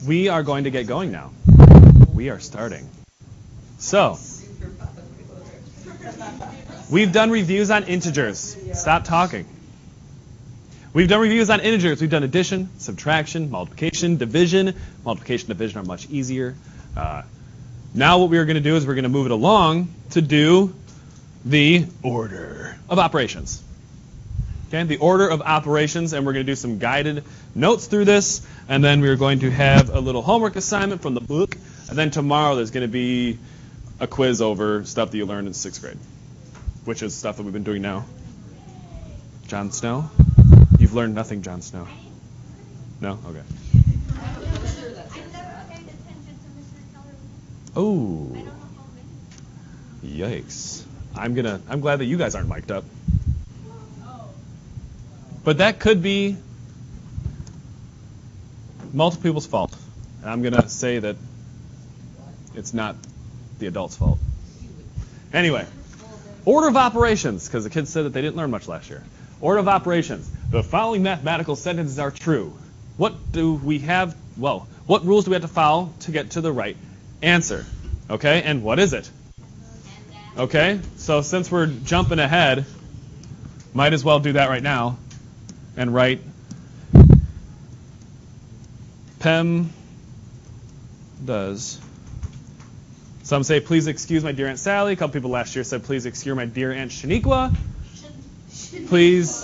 We are going to get going now. We are starting. So, we've done reviews on integers. Stop talking. We've done reviews on integers. We've done addition, subtraction, multiplication, division. Multiplication and division are much easier. Now what we're going to do is we're going to move it along to do the order of operations. Okay, the order of operations, and we're going to do some guided notes through this, and then we're going to have a little homework assignment from the book, and then tomorrow there's going to be a quiz over stuff that you learned in 6th grade, which is stuff that we've been doing now. Jon Snow? You've learned nothing, Jon Snow. No? Okay. Oh. Yikes. I'm glad that you guys aren't mic'd up. But that could be multiple people's fault. And I'm going to say that it's not the adult's fault. Anyway, order of operations, because the kids said that they didn't learn much last year. Order of operations. The following mathematical sentences are true. What do we have? Well, what rules do we have to follow to get to the right answer? Okay, and what is it? Okay, so since we're jumping ahead, might as well do that right now. And write Pem does. Some say, please excuse my dear Aunt Sally. A couple people last year said, please excuse my dear Aunt Shaniqua. Please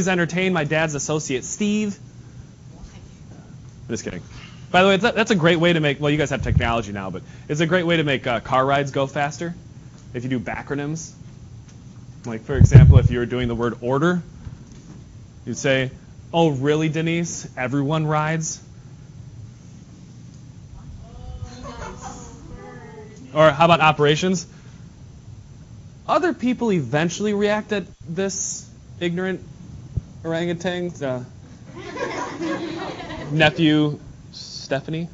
entertain my dad's associate, Steve. I'm just kidding. By the way, that's a great way to make, well, you guys have technology now, but it's a great way to make car rides go faster if you do backronyms. Like, for example, if you were doing the word order, you'd say, oh, really, Denise? Everyone rides? Or how about operations? Other people eventually react at this ignorant orangutan. Nephew Stephanie?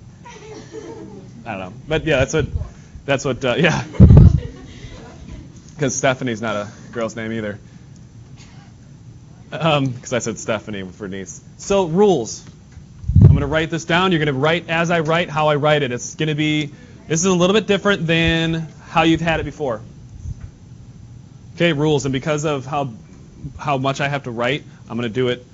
I don't know. But yeah, that's what, yeah. Because Stephanie's not a girl's name either. Because I said Stephanie for niece. So rules. I'm going to write this down. You're going to write as I write, how I write it. It's going to be, this is a little bit different than how you've had it before. Okay, rules. And because of how much I have to write, I'm going to do it.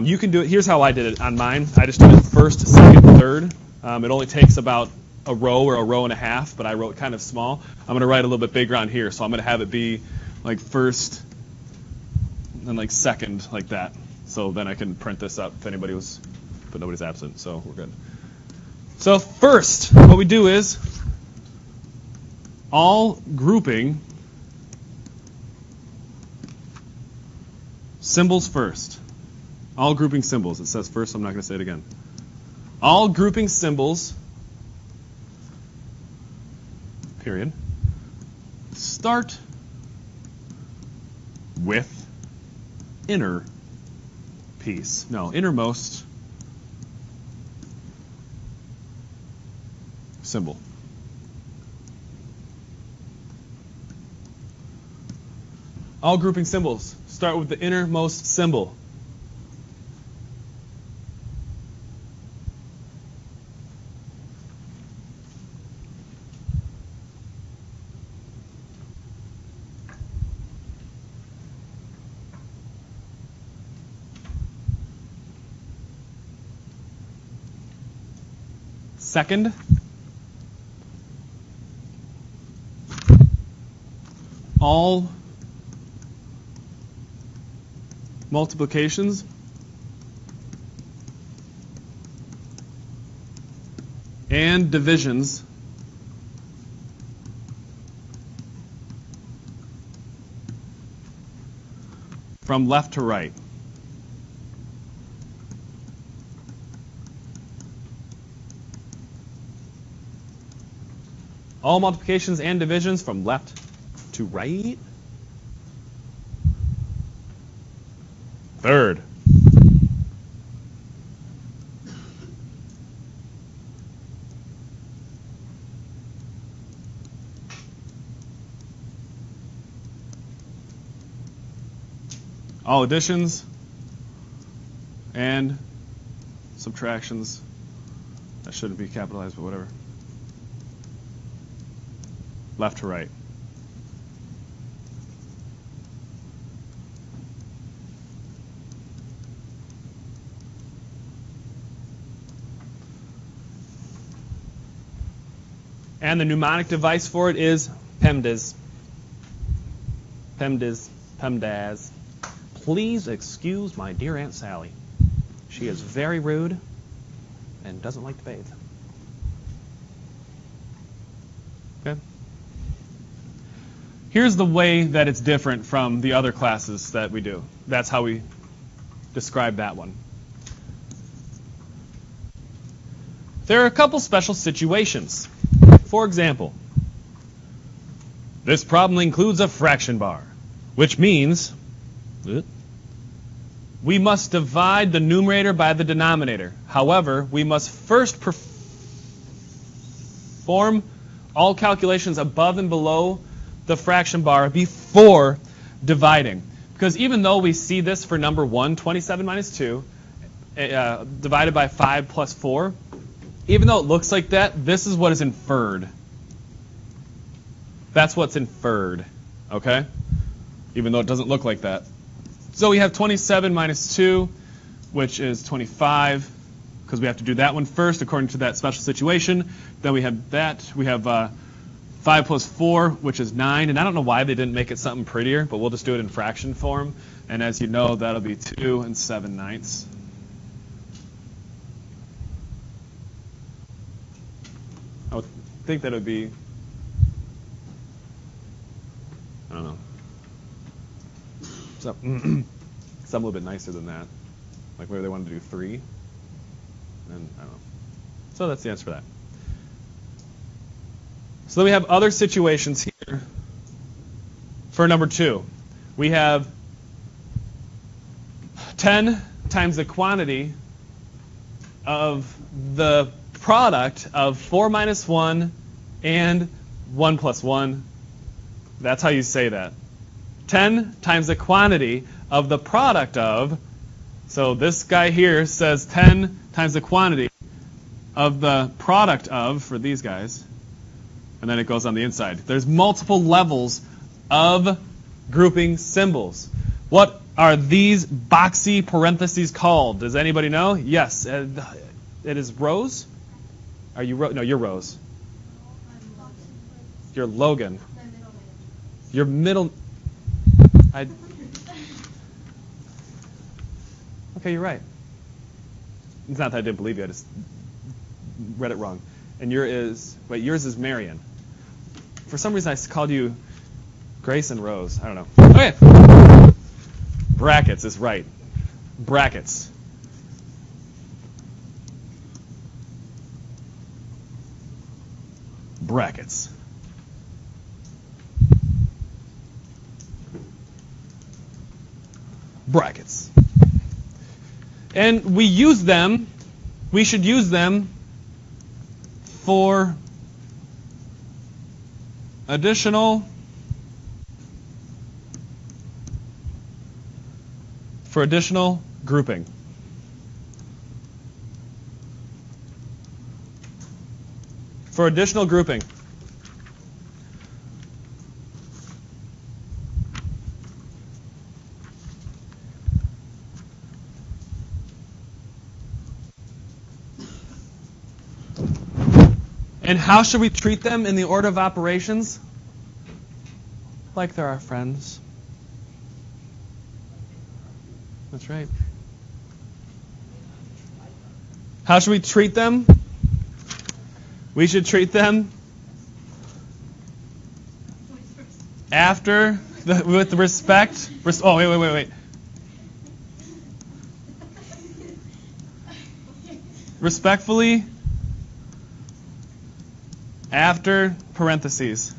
You can do it. Here's how I did it on mine. I just did it first, second, third. It only takes about a row or a row and a half, but I wrote kind of small. I'm going to write a little bit bigger on here, so I'm going to have it be like first and like second, like that. So then I can print this up if but nobody's absent, so we're good. So first, what we do is all grouping symbols first. All grouping symbols. It says first, so I'm not going to say it again. All grouping symbols, period, start with inner piece. No, innermost symbol. All grouping symbols start with the innermost symbol. Second, all multiplications and divisions from left to right. All multiplications and divisions from left to right. Third. All additions and subtractions. That shouldn't be capitalized, but whatever. Left to right. And the mnemonic device for it is PEMDAS. PEMDAS. PEMDAS. Please excuse my dear Aunt Sally. She is very rude and doesn't like to bathe. Okay? Here's the way that it's different from the other classes that we do. That's how we describe that one. There are a couple special situations. For example, this problem includes a fraction bar, which means we must divide the numerator by the denominator. However, we must first perform all calculations above and below the fraction bar before dividing. Because even though we see this for number 1, 27 minus 2, divided by 5 plus 4, even though it looks like that, this is what is inferred. That's what's inferred, okay? Even though it doesn't look like that. So we have 27 minus 2, which is 25, because we have to do that one first according to that special situation. Then we have that. We have 5 plus 4, which is 9. And I don't know why they didn't make it something prettier, but we'll just do it in fraction form. And as you know, that'll be 2 and 7/9. I would think that it would be, I don't know, some a little bit nicer than that. Like maybe they wanted to do 3, and I don't know. So that's the answer for that. So then we have other situations here for number 2. We have 10 times the quantity of the product of 4 minus 1 and 1 plus 1. That's how you say that. 10 times the quantity of the product of, so this guy here says 10 times the quantity of the product of, for these guys, and then it goes on the inside. There's multiple levels of grouping symbols. What are these boxy parentheses called? Does anybody know? Yes, it is rows. Are you no? You're Rose. You're Logan. Your middle. Okay, you're right. It's not that I didn't believe you. I just read it wrong. And yours is Marion. For some reason, I called you Grace and Rose. I don't know. Okay. Brackets is right. Brackets. Brackets. Brackets. And we use them, we should use them for additional grouping. For additional grouping. And how should we treat them in the order of operations? Like they're our friends. That's right. How should we treat them? We should treat them after, with respect. Oh, wait. Respectfully, after parentheses.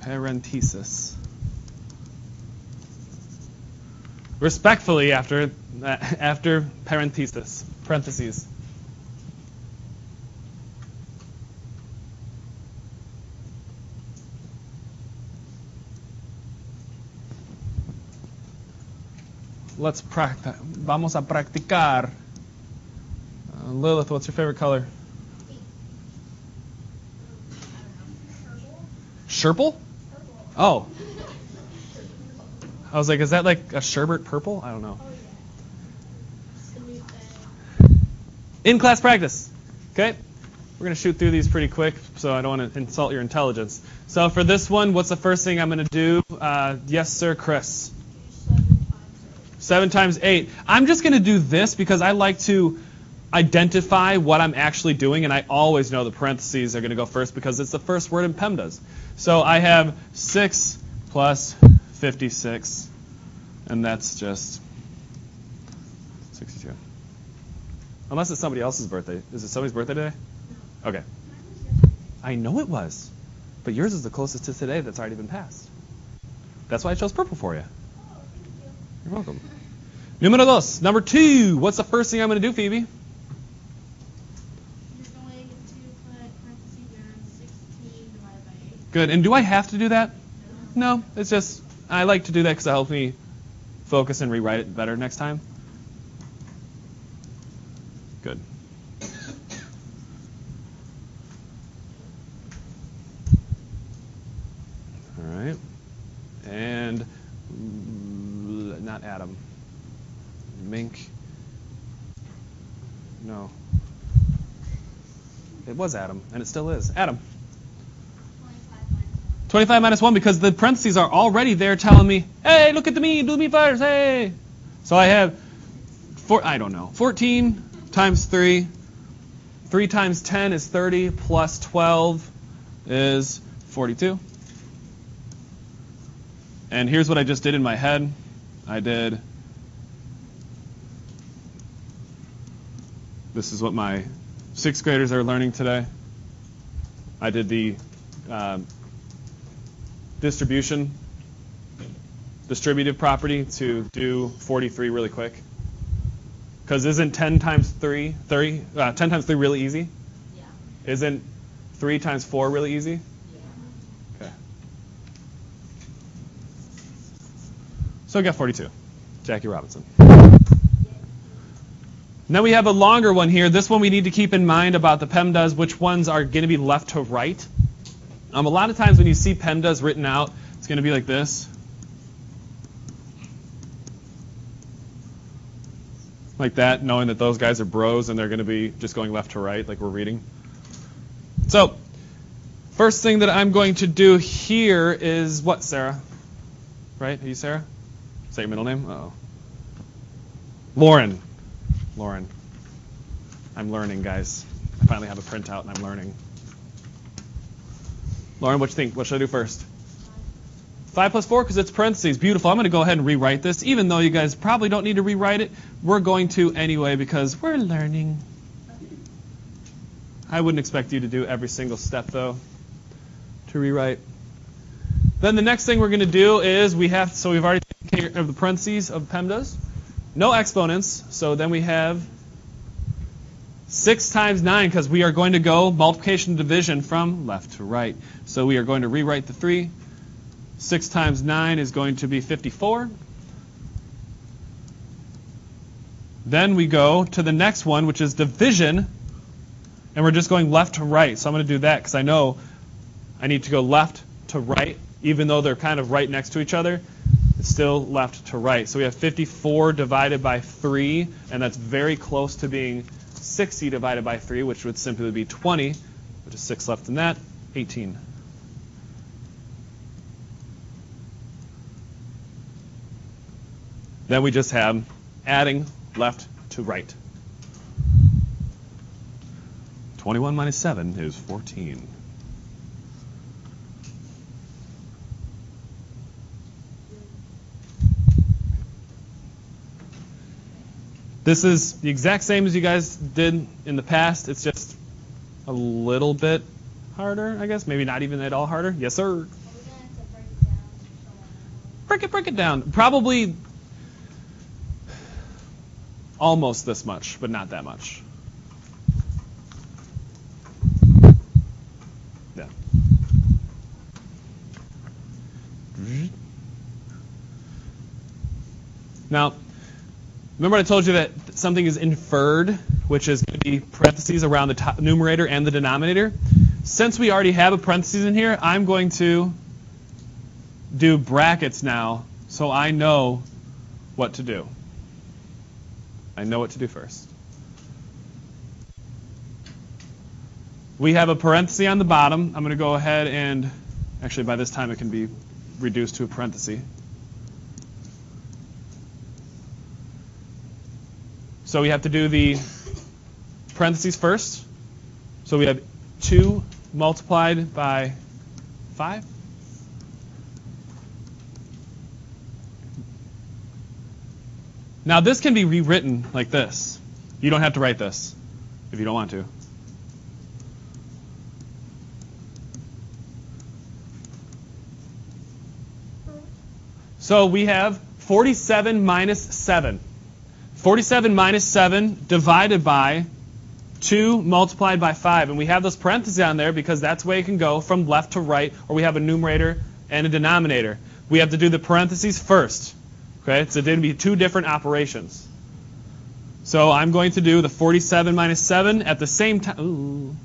Parenthesis. Respectfully after parenthesis. Parentheses. let's practice. Vamos a practicar. Lilith, what's your favorite color? Sherple? Oh. I was like, is that like a sherbet purple? I don't know. In-class practice. Okay? We're going to shoot through these pretty quick, so I don't want to insult your intelligence. So for this one, what's the first thing I'm going to do? Yes, sir, Chris. 7 times 8. I'm just going to do this because I like to identify what I'm actually doing, and I always know the parentheses are going to go first because it's the first word in PEMDAS. So I have 6 plus 56, and that's just 62. Unless it's somebody else's birthday. Is it somebody's birthday today? Okay. I know it was, but yours is the closest to today that's already been passed. That's why I chose purple for you. You're welcome. Número dos. Number 2. What's the first thing I'm going to do, Phoebe? You're going to put parentheses around 16 divided by 8. Good. And do I have to do that? No. It's just, I like to do that because it helps me focus and rewrite it better next time. Good. All right. And not Adam. Mink. No. It was Adam, and it still is. Adam. 25 minus 1 because the parentheses are already there telling me, hey, look at me, do me first, hey. So I have, 14 times 3. 3 times 10 is 30 plus 12 is 42. And here's what I just did in my head. This is what my 6th graders are learning today. I did the distributive property to do 43 really quick. Because isn't 10 times 3 really easy? Yeah. Isn't 3 times 4 really easy? Yeah. Okay. So I got 42. Jackie Robinson. Now we have a longer one here. This one we need to keep in mind about the PEMDAS, which ones are going to be left to right. A lot of times when you see PEMDAS written out, it's going to be like this. Like that, knowing that those guys are bros and they're going to be just going left to right like we're reading. So, first thing that I'm going to do here is what, Sarah? Right? Are you Sarah? Is that your middle name? Uh-oh. Lauren. I'm learning, guys. I finally have a printout and I'm learning. Lauren, what do you think? What should I do first? 5 plus 4 because it's parentheses. Beautiful. I'm going to go ahead and rewrite this. Even though you guys probably don't need to rewrite it, we're going to anyway because we're learning. I wouldn't expect you to do every single step, though, to rewrite. Then the next thing we're going to do is we've already taken care of the parentheses of PEMDAS. No exponents, so then we have 6 times 9 because we are going to go multiplication and division from left to right. So we are going to rewrite the 3. 6 times 9 is going to be 54. Then we go to the next one, which is division, and we're just going left to right. So I'm going to do that because I know I need to go left to right, even though they're kind of right next to each other. It's still left to right. So we have 54 divided by 3, and that's very close to being 60 divided by 3, which would simply be 20, which is 6 left in that, 18. Then we just have adding left to right. 21 minus 7 is 14. This is the exact same as you guys did in the past. It's just a little bit harder, I guess. Maybe not even at all harder. Yes, sir. Are we going to have to break it down? Break it down. Probably almost this much, but not that much. Yeah. Now, Remember I told you that something is inferred, which is going to be parentheses around the numerator and the denominator. Since we already have a parentheses in here, I'm going to do brackets now so I know what to do. I know what to do first. We have a parenthesis on the bottom. I'm going to go ahead and, actually by this time it can be reduced to a parenthesis. So we have to do the parentheses first. So we have 2 multiplied by 5. Now this can be rewritten like this. You don't have to write this if you don't want to. So we have 47 minus 7. 47 minus 7 divided by 2 multiplied by 5. And we have those parentheses on there because that's the way it can go from left to right, or we have a numerator and a denominator. We have to do the parentheses first. Okay, so there'd be 2 different operations. So I'm going to do the 47 minus 7 at the same time.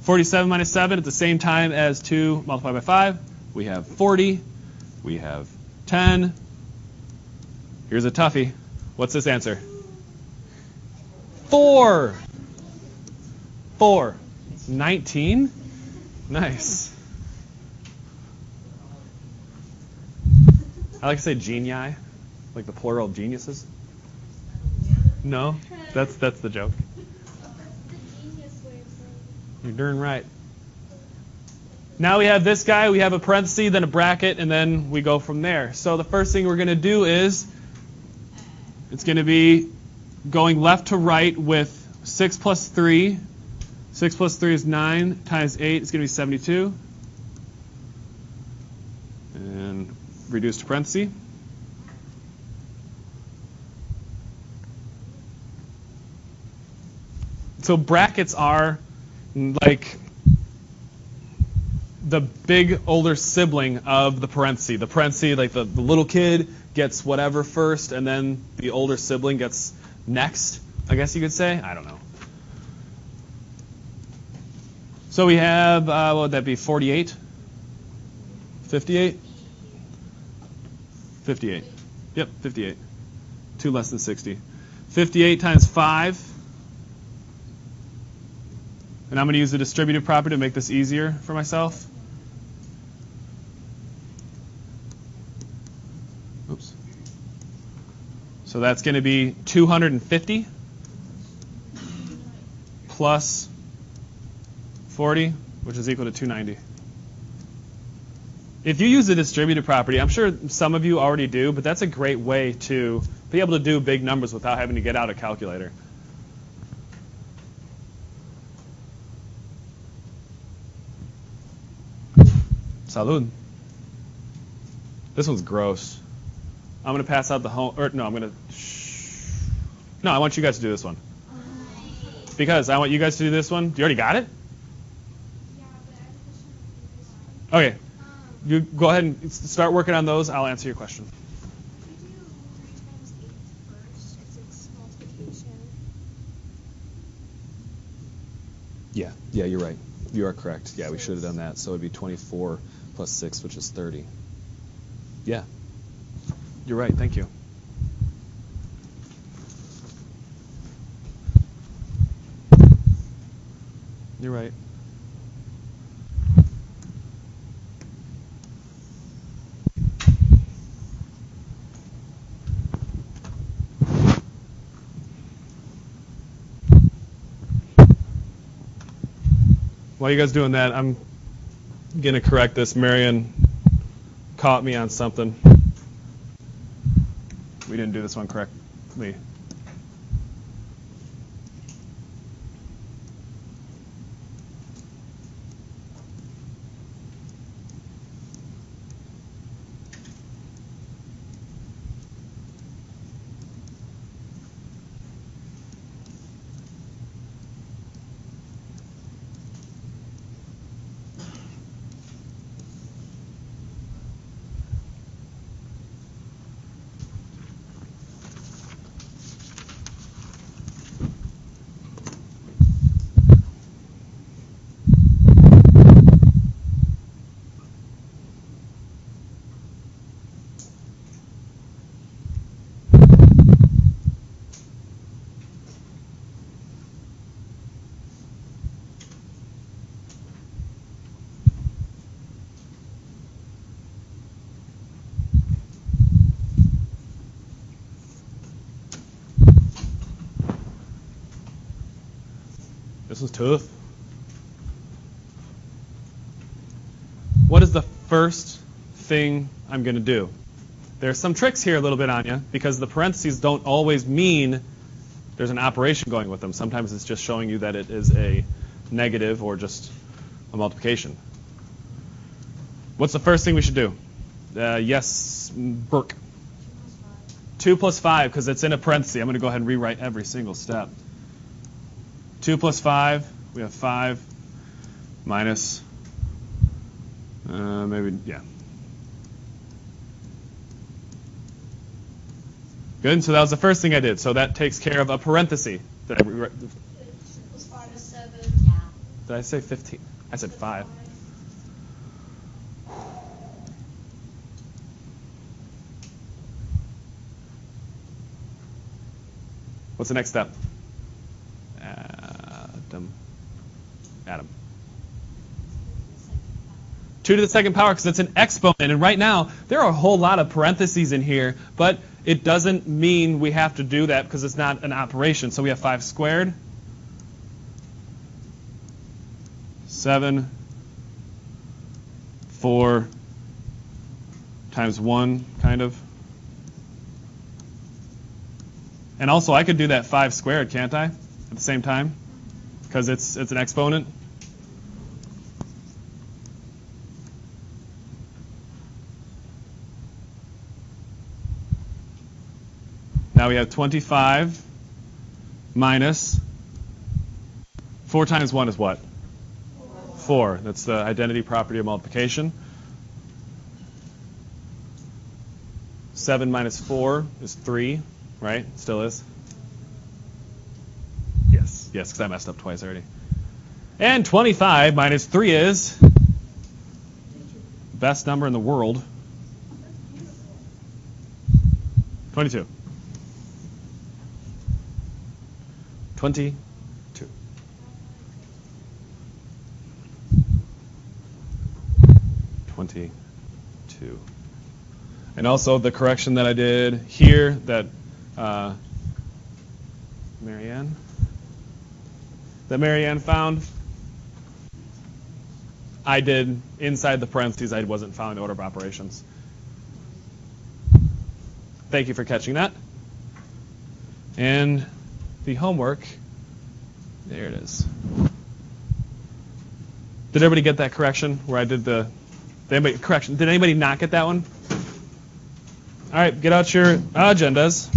47 minus 7 at the same time as 2 multiplied by 5. We have 40. We have 10. Here's a toughie. What's this answer? 4. 4. 19? Nice. I like to say genii, like the plural of geniuses. No? That's the joke. You're darn right. Now we have this guy, we have a parenthesis, then a bracket, and then we go from there. So the first thing we're going to do is, it's going to be going left to right with 6 plus 3. 6 plus 3 is 9 times 8. It's going to be 72. And reduce to parenthesis. So brackets are like the big older sibling of the parenthesis. The parenthesis, like the little kid gets whatever first, and then the older sibling gets next, I guess you could say. I don't know. So we have, what would that be, 48? 58? 58. Yep, 58. 2 less than 60. 58 times 5. And I'm going to use the distributive property to make this easier for myself. Oops. So that's going to be 250 plus 40, which is equal to 290. If you use the distributive property, I'm sure some of you already do, but that's a great way to be able to do big numbers without having to get out a calculator. Salud. This one's gross. I'm going to pass out the home, or no, I'm going to, no, I want you guys to do this one. Because I want you guys to do this one. You already got it? Yeah, but I have a question on this one. Okay. You go ahead and start working on those. I'll answer your question. Could you do 3 times 8 first? It's multiplication. Yeah, you're right. You are correct. Yeah, we should have done that. So it would be 24 plus 6, which is 30. Yeah. You're right. Thank you. You're right. While you guys doing that, I'm going to correct this. Marion caught me on something. We didn't do this one correctly. This was tough. What is the first thing I'm going to do? There's some tricks here a little bit on you, because the parentheses don't always mean there's an operation going with them. Sometimes it's just showing you that it is a negative or just a multiplication. What's the first thing we should do? Yes, Burke. 2 plus 5, because it's in a parenthesis. I'm going to go ahead and rewrite every single step. 2 plus 5, we have 5 minus, maybe, yeah. Good, so that was the first thing I did. So that takes care of a parenthesis. Did I rewrite? 2 plus 5 is 7. Yeah. Did I say 15? I said 5. What's the next step? Adam. 2 to the second power, because it's an exponent. And right now, there are a whole lot of parentheses in here, but it doesn't mean we have to do that because it's not an operation. So we have 5 squared. 7, 4 times 1, kind of. And also, I could do that 5 squared, can't I, at the same time? Because it's an exponent. Now we have 25 minus 4 times 1 is what? 4. That's the identity property of multiplication. 7 minus 4 is 3, right? Still is. Yes, because I messed up twice already. And 25 minus 3 is best number in the world. 22. 22. 22. And also the correction that I did here that Marianne found, I did inside the parentheses. I wasn't following the order of operations. Thank you for catching that. And the homework, there it is. Did everybody get that correction where I did correction? Did anybody not get that one? All right, get out your agendas.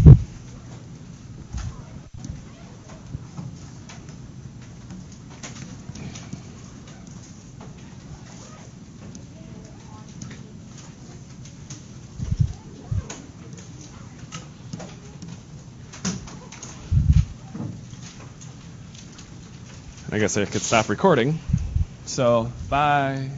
I guess I could stop recording. So, bye.